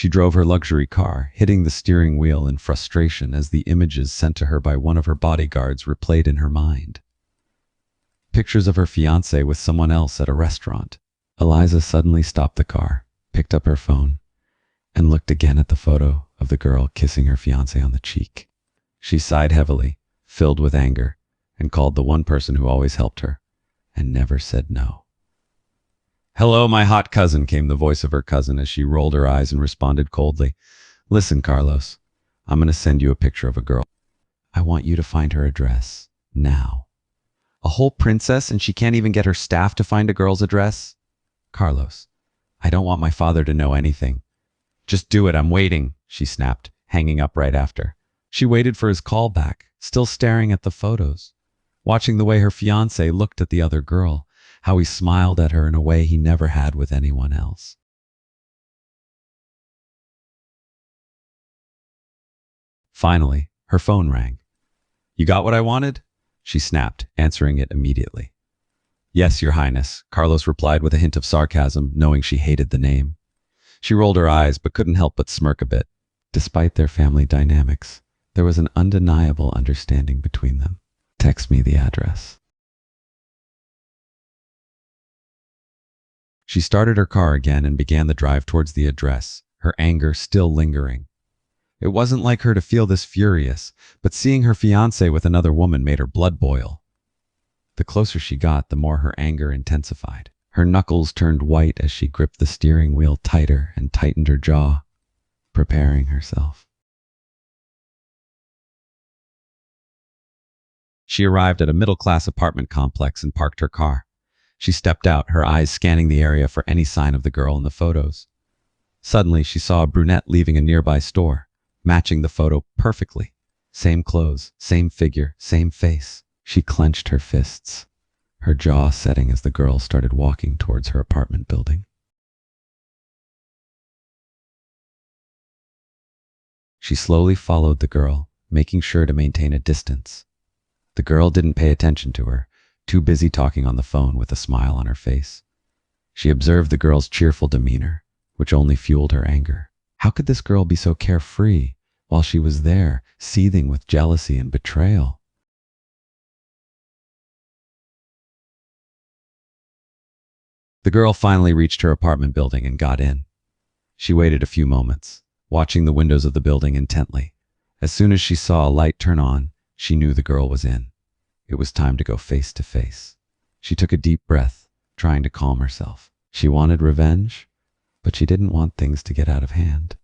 She drove her luxury car, hitting the steering wheel in frustration as the images sent to her by one of her bodyguards replayed in her mind. Pictures of her fiancé with someone else at a restaurant. Eliza suddenly stopped the car, picked up her phone, and looked again at the photo of the girl kissing her fiancé on the cheek. She sighed heavily, filled with anger, and called the one person who always helped her, and never said no. "Hello, my hot cousin," came the voice of her cousin as she rolled her eyes and responded coldly. "Listen, Carlos, I'm going to send you a picture of a girl. I want you to find her address, now." "A whole princess and she can't even get her staff to find a girl's address?" "Carlos, I don't want my father to know anything. Just do it, I'm waiting," she snapped, hanging up right after. She waited for his call back, still staring at the photos, watching the way her fiancé looked at the other girl, how he smiled at her in a way he never had with anyone else. Finally, her phone rang. "You got what I wanted?" she snapped, answering it immediately. "Yes, Your Highness," Carlos replied with a hint of sarcasm, knowing she hated the name. She rolled her eyes, but couldn't help but smirk a bit. Despite their family dynamics, there was an undeniable understanding between them. "Text me the address." She started her car again and began the drive towards the address, her anger still lingering. It wasn't like her to feel this furious, but seeing her fiancé with another woman made her blood boil. The closer she got, the more her anger intensified. Her knuckles turned white as she gripped the steering wheel tighter and tightened her jaw, preparing herself. She arrived at a middle-class apartment complex and parked her car. She stepped out, her eyes scanning the area for any sign of the girl in the photos. Suddenly, she saw a brunette leaving a nearby store, matching the photo perfectly. Same clothes, same figure, same face. She clenched her fists, her jaw setting as the girl started walking towards her apartment building. She slowly followed the girl, making sure to maintain a distance. The girl didn't pay attention to her, too busy talking on the phone with a smile on her face. She observed the girl's cheerful demeanor, which only fueled her anger. How could this girl be so carefree while she was there, seething with jealousy and betrayal? The girl finally reached her apartment building and got in. She waited a few moments, watching the windows of the building intently. As soon as she saw a light turn on, she knew the girl was in. It was time to go face to face. She took a deep breath, trying to calm herself. She wanted revenge, but she didn't want things to get out of hand.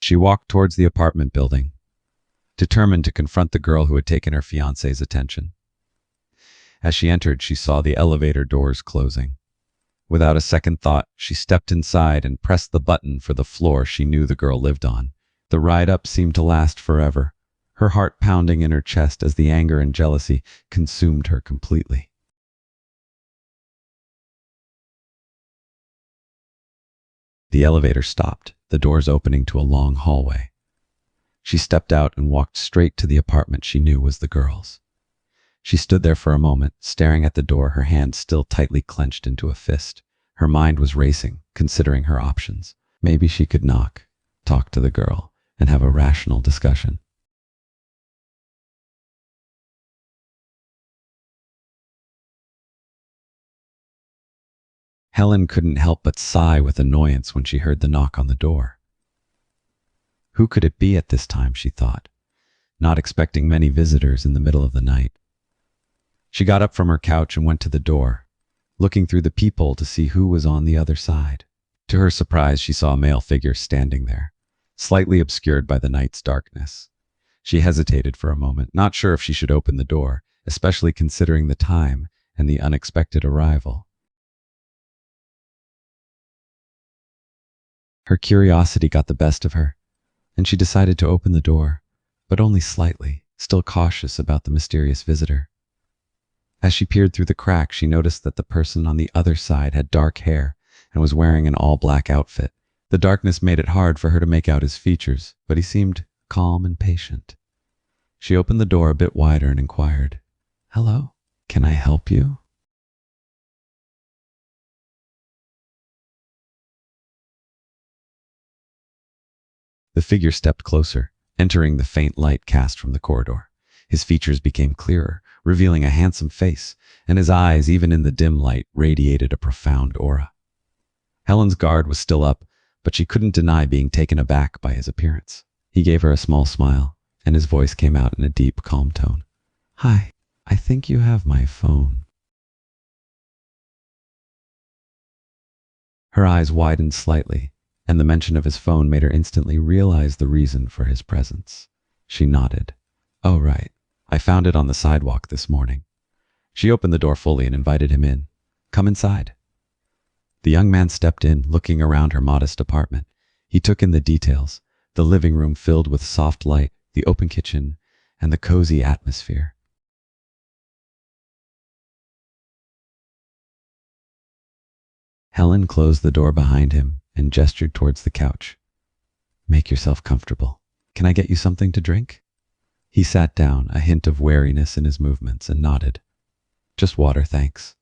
She walked towards the apartment building, determined to confront the girl who had taken her fiancé's attention. As she entered, she saw the elevator doors closing. Without a second thought, she stepped inside and pressed the button for the floor she knew the girl lived on. The ride up seemed to last forever, her heart pounding in her chest as the anger and jealousy consumed her completely. The elevator stopped, the doors opening to a long hallway. She stepped out and walked straight to the apartment she knew was the girl's. She stood there for a moment, staring at the door, her hand still tightly clenched into a fist. Her mind was racing, considering her options. Maybe she could knock, talk to the girl, and have a rational discussion. Helen couldn't help but sigh with annoyance when she heard the knock on the door. Who could it be at this time, she thought, not expecting many visitors in the middle of the night. She got up from her couch and went to the door, looking through the peephole to see who was on the other side. To her surprise, she saw a male figure standing there, slightly obscured by the night's darkness. She hesitated for a moment, not sure if she should open the door, especially considering the time and the unexpected arrival. Her curiosity got the best of her, and she decided to open the door, but only slightly, still cautious about the mysterious visitor. As she peered through the crack, she noticed that the person on the other side had dark hair and was wearing an all-black outfit. The darkness made it hard for her to make out his features, but he seemed calm and patient. She opened the door a bit wider and inquired, "Hello, can I help you?" The figure stepped closer, entering the faint light cast from the corridor. His features became clearer, revealing a handsome face, and his eyes, even in the dim light, radiated a profound aura. Helen's guard was still up, but she couldn't deny being taken aback by his appearance. He gave her a small smile, and his voice came out in a deep, calm tone. "Hi, I think you have my phone." Her eyes widened slightly, and the mention of his phone made her instantly realize the reason for his presence. She nodded. "Oh, right. I found it on the sidewalk this morning." She opened the door fully and invited him in. "Come inside." The young man stepped in, looking around her modest apartment. He took in the details, the living room filled with soft light, the open kitchen, and the cozy atmosphere. Helen closed the door behind him and gestured towards the couch. "Make yourself comfortable. Can I get you something to drink?" He sat down, a hint of wariness in his movements, and nodded. "Just water, thanks."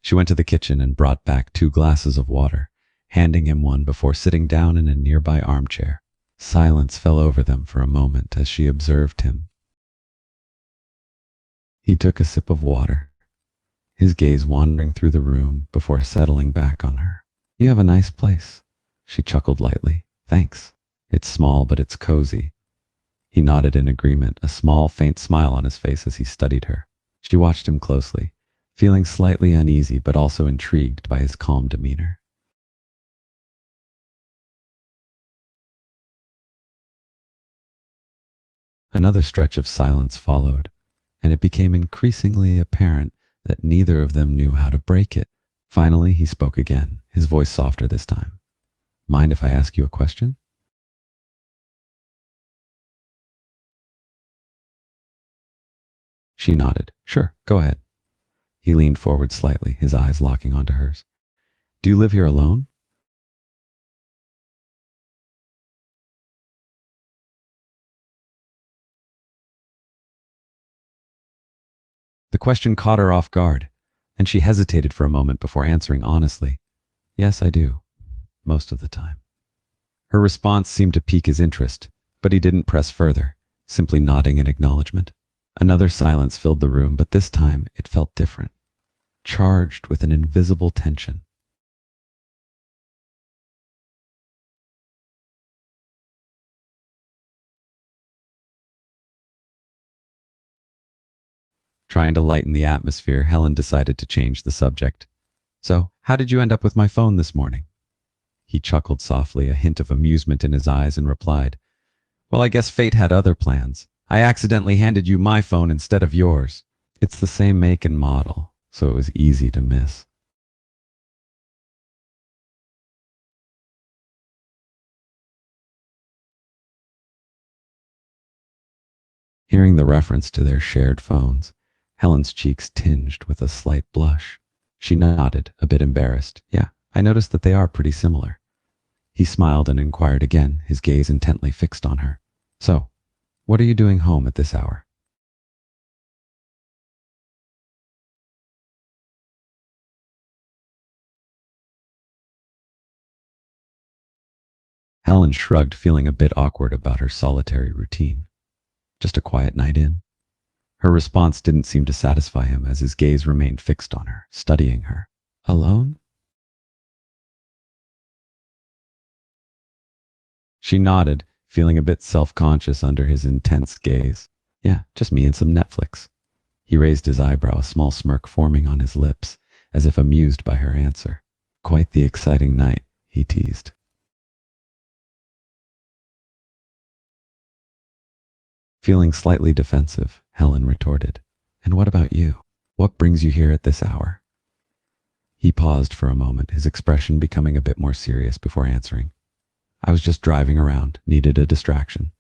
She went to the kitchen and brought back 2 glasses of water, handing him one before sitting down in a nearby armchair. Silence fell over them for a moment as she observed him. He took a sip of water, his gaze wandering through the room before settling back on her. "You have a nice place." She chuckled lightly. "Thanks. It's small, but it's cozy." He nodded in agreement, a small, faint smile on his face as he studied her. She watched him closely, feeling slightly uneasy but also intrigued by his calm demeanor. Another stretch of silence followed, and it became increasingly apparent that neither of them knew how to break it. Finally, he spoke again, his voice softer this time. "Mind if I ask you a question?" She nodded. "Sure, go ahead." He leaned forward slightly, his eyes locking onto hers. "Do you live here alone?" The question caught her off guard, and she hesitated for a moment before answering honestly. "Yes, I do. Most of the time." Her response seemed to pique his interest, but he didn't press further, simply nodding in acknowledgement. Another silence filled the room, but this time it felt different, charged with an invisible tension. Trying to lighten the atmosphere, Helen decided to change the subject. "So, how did you end up with my phone this morning?" He chuckled softly, a hint of amusement in his eyes, and replied, "Well, I guess fate had other plans. I accidentally handed you my phone instead of yours. It's the same make and model, so it was easy to miss." Hearing the reference to their shared phones, Helen's cheeks tinged with a slight blush. She nodded, a bit embarrassed. "Yeah, I noticed that they are pretty similar." He smiled and inquired again, his gaze intently fixed on her. "So, what are you doing home at this hour?" Helen shrugged, feeling a bit awkward about her solitary routine. "Just a quiet night in." Her response didn't seem to satisfy him as his gaze remained fixed on her, studying her. "Alone?" She nodded, feeling a bit self-conscious under his intense gaze. "Yeah, just me and some Netflix." He raised his eyebrow, a small smirk forming on his lips, as if amused by her answer. "Quite the exciting night," he teased. Feeling slightly defensive, Helen retorted, "And what about you? What brings you here at this hour?" He paused for a moment, his expression becoming a bit more serious before answering. "I was just driving around, needed a distraction."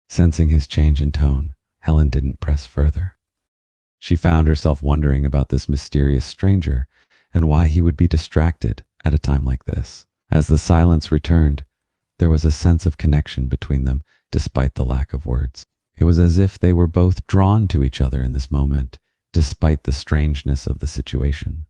Sensing his change in tone, Helen didn't press further. She found herself wondering about this mysterious stranger and why he would be distracted at a time like this. As the silence returned, there was a sense of connection between them despite the lack of words. It was as if they were both drawn to each other in this moment, despite the strangeness of the situation.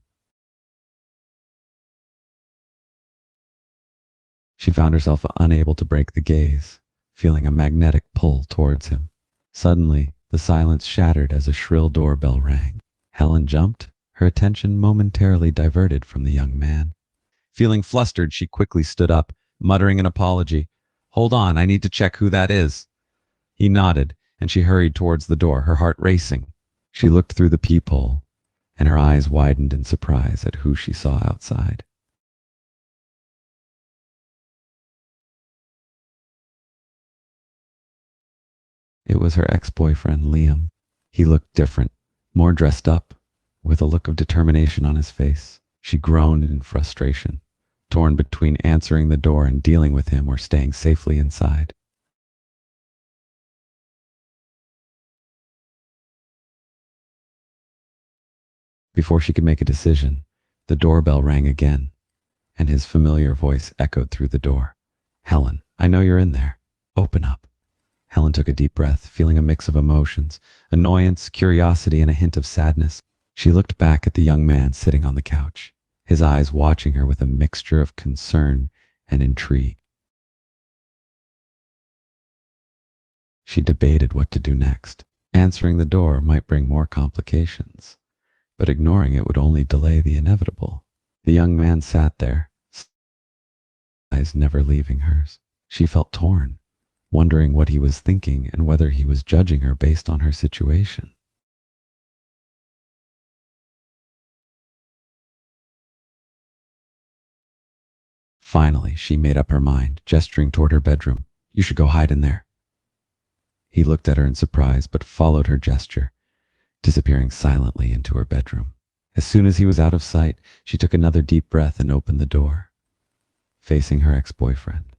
She found herself unable to break the gaze, feeling a magnetic pull towards him. Suddenly, the silence shattered as a shrill doorbell rang. Helen jumped, her attention momentarily diverted from the young man. Feeling flustered, she quickly stood up, muttering an apology. "Hold on, I need to check who that is." He nodded, and she hurried towards the door, her heart racing. She looked through the peephole, and her eyes widened in surprise at who she saw outside. It was her ex-boyfriend, Liam. He looked different, more dressed up, with a look of determination on his face. She groaned in frustration, torn between answering the door and dealing with him or staying safely inside. Before she could make a decision, the doorbell rang again, and his familiar voice echoed through the door. "Helen, I know you're in there. Open up." Helen took a deep breath, feeling a mix of emotions, annoyance, curiosity, and a hint of sadness. She looked back at the young man sitting on the couch, his eyes watching her with a mixture of concern and intrigue. She debated what to do next. Answering the door might bring more complications, but ignoring it would only delay the inevitable. The young man sat there, eyes never leaving hers. She felt torn, wondering what he was thinking and whether he was judging her based on her situation. Finally, she made up her mind, gesturing toward her bedroom. "You should go hide in there." He looked at her in surprise, but followed her gesture, disappearing silently into her bedroom. As soon as he was out of sight, she took another deep breath and opened the door, facing her ex-boyfriend.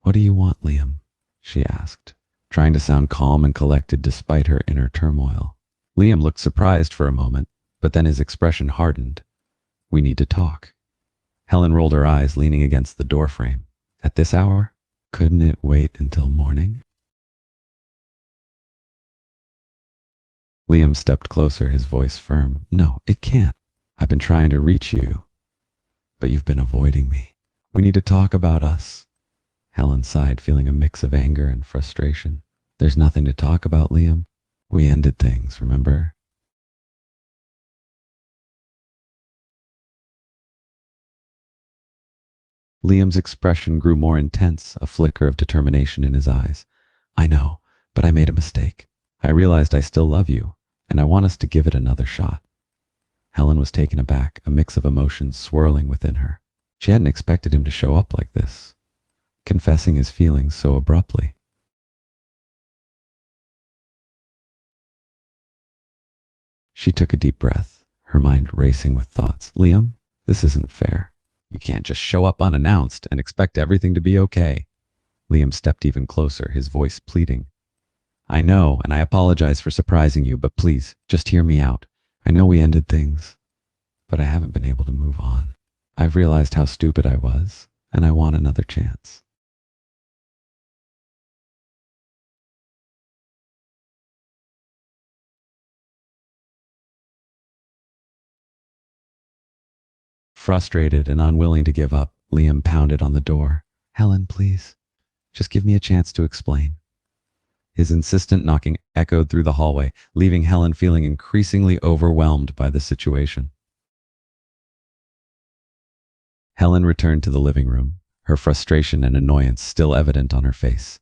"What do you want, Liam?" she asked, trying to sound calm and collected despite her inner turmoil. Liam looked surprised for a moment, but then his expression hardened. "We need to talk." Helen rolled her eyes, leaning against the doorframe. "At this hour? Couldn't it wait until morning?" Liam stepped closer, his voice firm. "No, it can't. I've been trying to reach you, but you've been avoiding me. We need to talk about us." Helen sighed, feeling a mix of anger and frustration. "There's nothing to talk about, Liam. We ended things, remember?" Liam's expression grew more intense, a flicker of determination in his eyes. "I know, but I made a mistake. I realized I still love you, and I want us to give it another shot." Helen was taken aback, a mix of emotions swirling within her. She hadn't expected him to show up like this, confessing his feelings so abruptly. She took a deep breath, her mind racing with thoughts. "Liam, this isn't fair. You can't just show up unannounced and expect everything to be okay." Liam stepped even closer, his voice pleading. "I know, and I apologize for surprising you, but please, just hear me out. I know we ended things, but I haven't been able to move on. I've realized how stupid I was, and I want another chance." Frustrated and unwilling to give up, Liam pounded on the door. "Helen, please, just give me a chance to explain." His insistent knocking echoed through the hallway, leaving Helen feeling increasingly overwhelmed by the situation. Helen returned to the living room, her frustration and annoyance still evident on her face.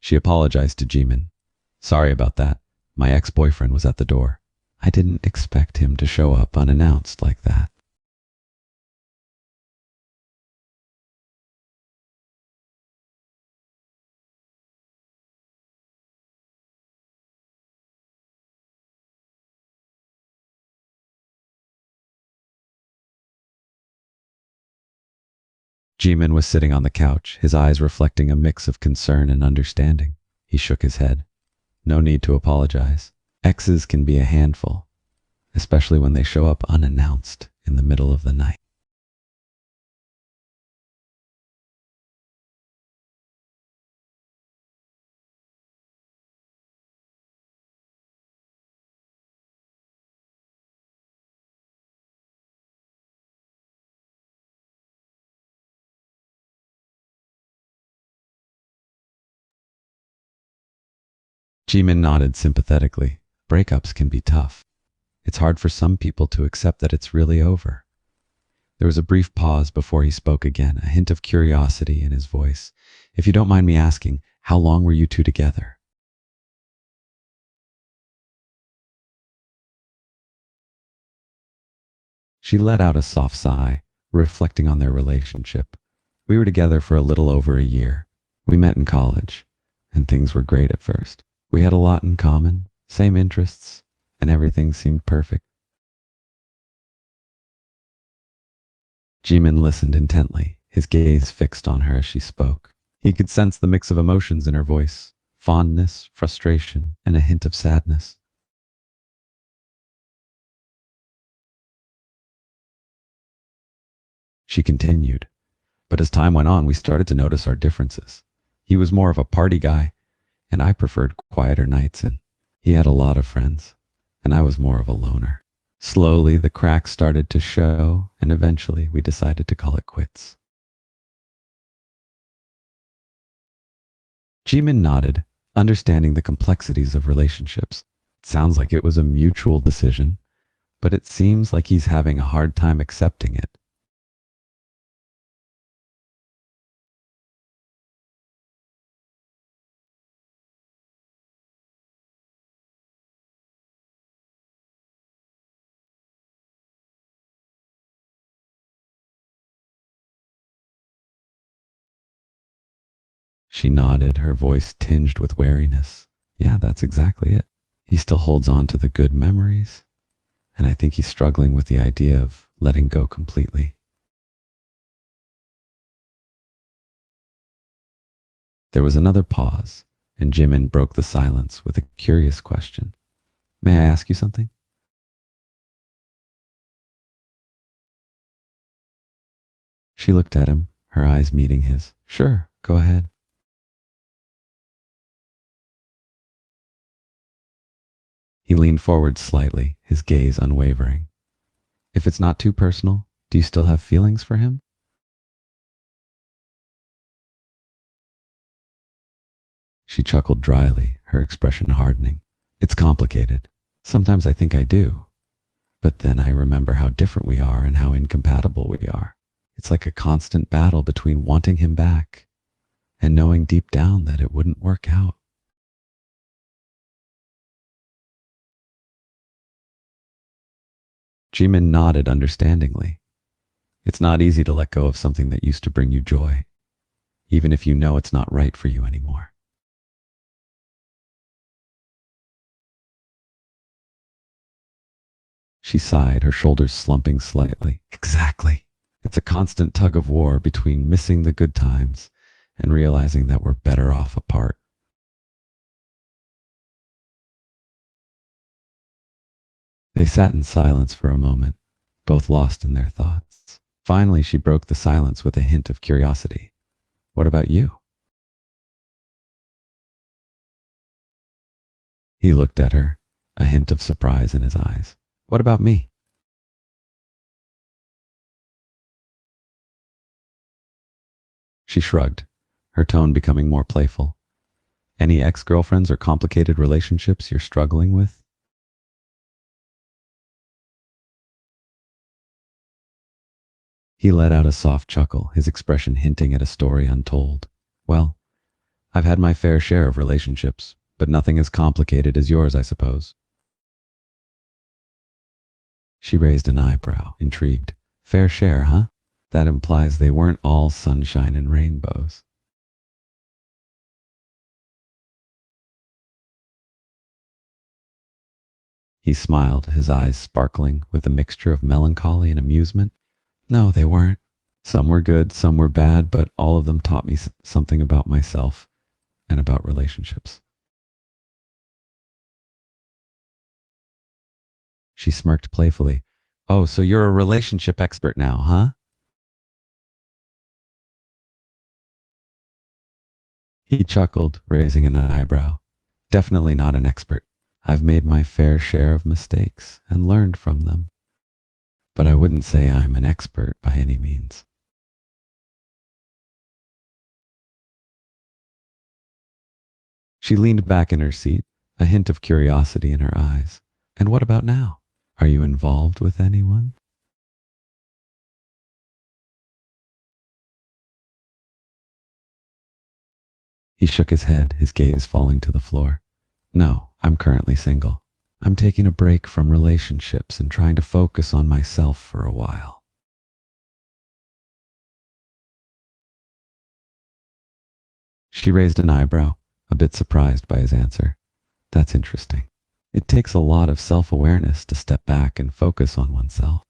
She apologized to Jimin. "Sorry about that. My ex-boyfriend was at the door. I didn't expect him to show up unannounced like that." Jimin was sitting on the couch, his eyes reflecting a mix of concern and understanding. He shook his head. "No need to apologize. Exes can be a handful, especially when they show up unannounced in the middle of the night." Jimin nodded sympathetically. Breakups can be tough. It's hard for some people to accept that it's really over. There was a brief pause before he spoke again, a hint of curiosity in his voice. If you don't mind me asking, how long were you two together? She let out a soft sigh, reflecting on their relationship. We were together for a little over a year. We met in college, and things were great at first. We had a lot in common, same interests, and everything seemed perfect. Jimin listened intently, his gaze fixed on her as she spoke. He could sense the mix of emotions in her voice, fondness, frustration, and a hint of sadness. She continued, but as time went on, we started to notice our differences. He was more of a party guy, and I preferred quieter nights, and he had a lot of friends, and I was more of a loner. Slowly, the cracks started to show, and eventually we decided to call it quits. Jimin nodded, understanding the complexities of relationships. It sounds like it was a mutual decision, but it seems like he's having a hard time accepting it. She nodded, her voice tinged with wariness. Yeah, that's exactly it. He still holds on to the good memories, and I think he's struggling with the idea of letting go completely. There was another pause, and Jimin broke the silence with a curious question. May I ask you something? She looked at him, her eyes meeting his. Sure, go ahead. He leaned forward slightly, his gaze unwavering. If it's not too personal, do you still have feelings for him? She chuckled dryly, her expression hardening. It's complicated. Sometimes I think I do, but then I remember how different we are and how incompatible we are. It's like a constant battle between wanting him back and knowing deep down that it wouldn't work out. Jimin nodded understandingly. It's not easy to let go of something that used to bring you joy, even if you know it's not right for you anymore. She sighed, her shoulders slumping slightly. Exactly. It's a constant tug of war between missing the good times and realizing that we're better off apart. They sat in silence for a moment, both lost in their thoughts. Finally, she broke the silence with a hint of curiosity. What about you? He looked at her, a hint of surprise in his eyes. What about me? She shrugged, her tone becoming more playful. Any ex-girlfriends or complicated relationships you're struggling with? He let out a soft chuckle, his expression hinting at a story untold. Well, I've had my fair share of relationships, but nothing as complicated as yours, I suppose. She raised an eyebrow, intrigued. Fair share, huh? That implies they weren't all sunshine and rainbows. He smiled, his eyes sparkling with a mixture of melancholy and amusement. No, they weren't. Some were good, some were bad, but all of them taught me something about myself and about relationships. She smirked playfully. Oh, so you're a relationship expert now, huh? He chuckled, raising an eyebrow. Definitely not an expert. I've made my fair share of mistakes and learned from them, but I wouldn't say I'm an expert by any means. She leaned back in her seat, a hint of curiosity in her eyes. And what about now? Are you involved with anyone? He shook his head, his gaze falling to the floor. No, I'm currently single. I'm taking a break from relationships and trying to focus on myself for a while. She raised an eyebrow, a bit surprised by his answer. That's interesting. It takes a lot of self-awareness to step back and focus on oneself.